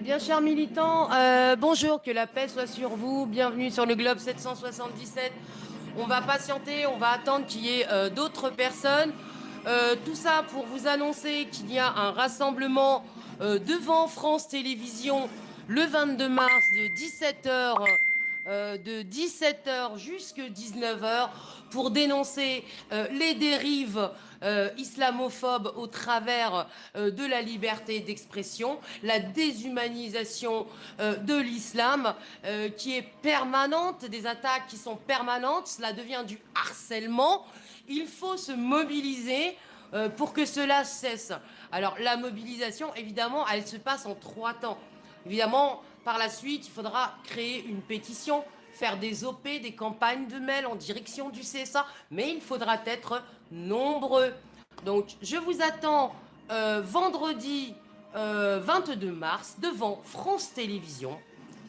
Bien, chers militants, bonjour, que la paix soit sur vous. Bienvenue sur le Globe 777. On va patienter, on va attendre qu'il y ait d'autres personnes. Tout ça pour vous annoncer qu'il y a un rassemblement devant France Télévisions le 22 mars de 17h jusqu'à 19h pour dénoncer les dérives islamophobes au travers de la liberté d'expression, la déshumanisation de l'islam qui est permanente, des attaques qui sont permanentes, cela devient du harcèlement. Il faut se mobiliser pour que cela cesse. Alors la mobilisation, évidemment, elle se passe en 3 temps. Évidemment, par la suite, il faudra créer une pétition, faire des OP, des campagnes de mail en direction du CSA, mais il faudra être nombreux. Donc, je vous attends vendredi 22 mars devant France Télévisions,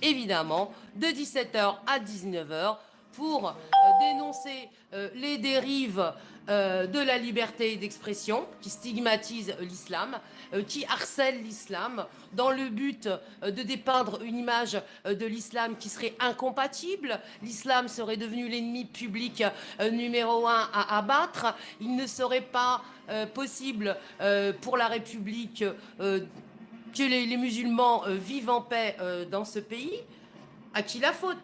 évidemment, de 17h à 19h pour dénoncer les dérives de la liberté d'expression qui stigmatisent l'islam, qui harcèlent l'islam dans le but de dépeindre une image de l'islam qui serait incompatible. L'islam serait devenu l'ennemi public numéro 1 à abattre. Il ne serait pas possible pour la République que les musulmans vivent en paix dans ce pays. À qui la faute?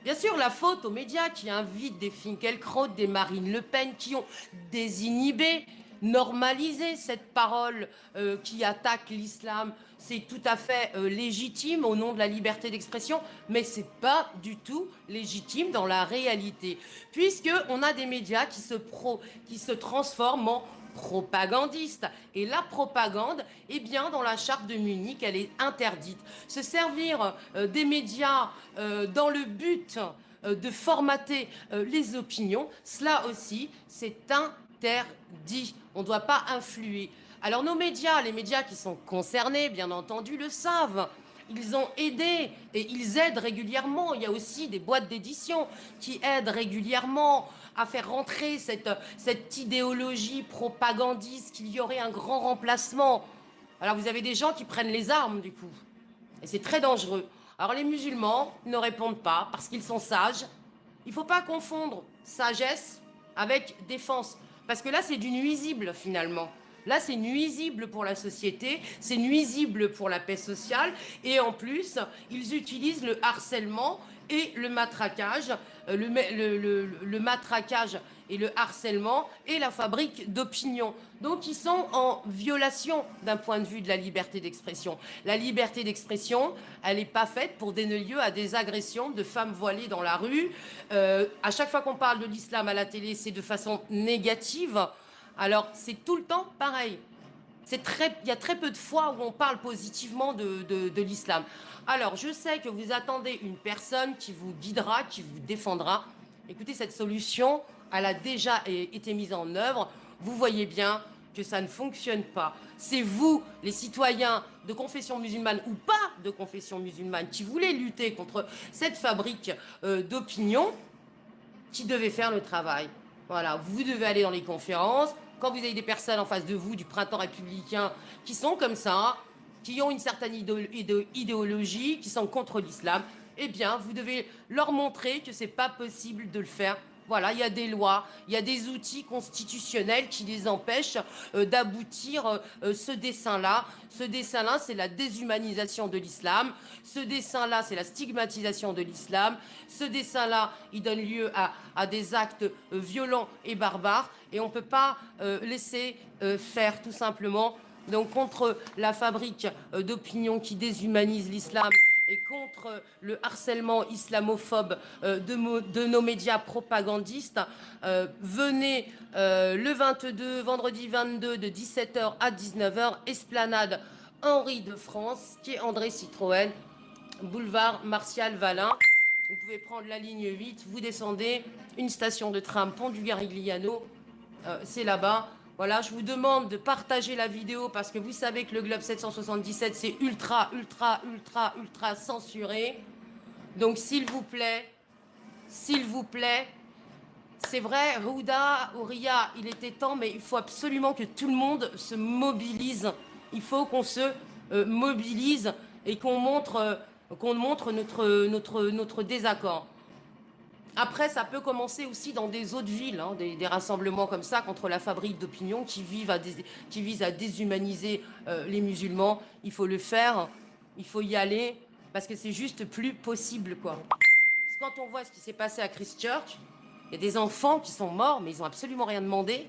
Bien sûr, la faute aux médias qui invitent des Finkielkraut, des Marine Le Pen, qui ont désinhibé, normalisé cette parole qui attaque l'islam. C'est tout à fait légitime au nom de la liberté d'expression, mais c'est pas du tout légitime dans la réalité, puisque on a des médias qui se transforment en propagandiste. Et la propagande, eh bien, dans la charte de Munich, elle est interdite. Se servir des médias dans le but de formater les opinions, cela aussi, c'est interdit. On ne doit pas influer. Alors nos médias, les médias qui sont concernés, bien entendu, le savent. Ils ont aidé et ils aident régulièrement. Il y a aussi des boîtes d'édition qui aident régulièrement à faire rentrer cette idéologie propagandiste qu'il y aurait un grand remplacement. Alors vous avez des gens qui prennent les armes du coup. Et c'est très dangereux. Alors les musulmans ne répondent pas parce qu'ils sont sages. Il ne faut pas confondre sagesse avec défense. Parce que là, c'est du nuisible finalement. Là, c'est nuisible pour la société, c'est nuisible pour la paix sociale. Et en plus, ils utilisent le harcèlement et le matraquage, le matraquage et le harcèlement et la fabrique d'opinion. Donc, ils sont en violation d'un point de vue de la liberté d'expression. La liberté d'expression, elle n'est pas faite pour donner lieu à des agressions de femmes voilées dans la rue. À chaque fois qu'on parle de l'islam à la télé, c'est de façon négative. Alors, c'est tout le temps pareil. Il y a très peu de fois où on parle positivement de l'islam. Alors, je sais que vous attendez une personne qui vous guidera, qui vous défendra. Écoutez, cette solution, elle a déjà été mise en œuvre. Vous voyez bien que ça ne fonctionne pas. C'est vous, les citoyens de confession musulmane ou pas de confession musulmane, qui voulez lutter contre cette fabrique d'opinion, qui devez faire le travail. Voilà, vous devez aller dans les conférences. Quand vous avez des personnes en face de vous du printemps républicain qui sont comme ça, qui ont une certaine idéologie, qui sont contre l'islam, eh bien, vous devez leur montrer que c'est pas possible de le faire. Voilà, il y a des lois, il y a des outils constitutionnels qui les empêchent d'aboutir ce dessin-là. Ce dessin-là, c'est la déshumanisation de l'islam. Ce dessin-là, c'est la stigmatisation de l'islam. Ce dessin-là, il donne lieu à des actes violents et barbares. Et on ne peut pas laisser faire, tout simplement. Donc, contre la fabrique d'opinion qui déshumanise l'islam et contre le harcèlement islamophobe de nos médias propagandistes, venez le 22, vendredi 22 de 17h à 19h, Esplanade Henri de France, qui est André Citroën, boulevard Martial Valin. Vous pouvez prendre la ligne 8, vous descendez, une station de tram Pont du Garigliano, c'est là-bas. Voilà, je vous demande de partager la vidéo parce que vous savez que le Globe 777, c'est ultra, ultra, ultra, ultra censuré. Donc, s'il vous plaît, c'est vrai, Houda, Ouria, il était temps, mais il faut absolument que tout le monde se mobilise. Il faut qu'on se mobilise et qu'on montre notre désaccord. Après, ça peut commencer aussi dans des autres villes, hein, des rassemblements comme ça contre la fabrique d'opinion qui visent à déshumaniser les musulmans. Il faut le faire, il faut y aller, parce que c'est juste plus possible, quoi. Parce que quand on voit ce qui s'est passé à Christchurch, il y a des enfants qui sont morts, mais ils n'ont absolument rien demandé.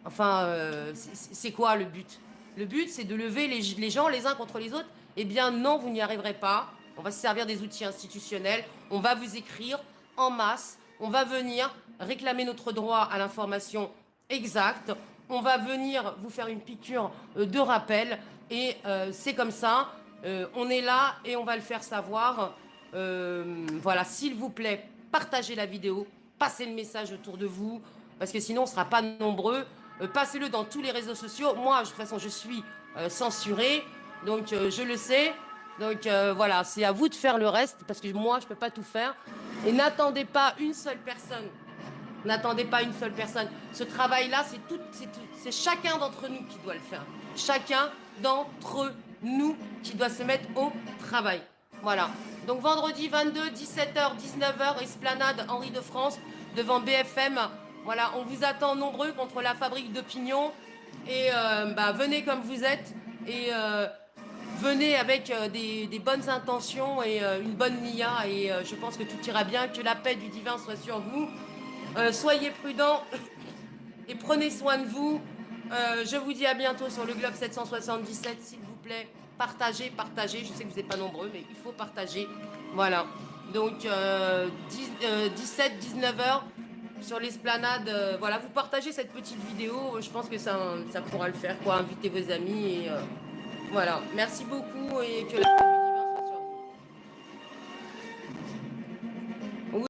Enfin, c'est quoi le but? Le but, c'est de lever les gens les uns contre les autres. Eh bien non, vous n'y arriverez pas. On va se servir des outils institutionnels. On va vous écrire en masse. On va venir réclamer notre droit à l'information exacte. On va venir vous faire une piqûre de rappel. Et c'est comme ça. On est là et on va le faire savoir. Voilà, s'il vous plaît, partagez la vidéo. Passez le message autour de vous. Parce que sinon, on ne sera pas nombreux. Passez-le dans tous les réseaux sociaux. Moi, de toute façon, je suis censurée. Donc, je le sais. Donc, voilà, c'est à vous de faire le reste. Parce que moi, je ne peux pas tout faire. Et n'attendez pas une seule personne. N'attendez pas une seule personne. Ce travail-là, c'est chacun d'entre nous qui doit le faire. Chacun d'entre nous qui doit se mettre au travail. Voilà. Donc, vendredi 22, 17h, 19h, Esplanade Henri de France, devant BFM. Voilà, on vous attend nombreux contre la fabrique d'opinion. Et venez comme vous êtes. Et venez avec des bonnes intentions et une bonne nia. Et je pense que tout ira bien. Que la paix du divin soit sur vous. Soyez prudents et prenez soin de vous. Je vous dis à bientôt sur le Globe 777. S'il vous plaît, partagez. Je sais que vous n'êtes pas nombreux, mais il faut partager. Voilà. Donc, 17, 19h. Sur l'esplanade, voilà, vous partagez cette petite vidéo, je pense que ça pourra le faire, quoi, invitez vos amis, et voilà, merci beaucoup, et que la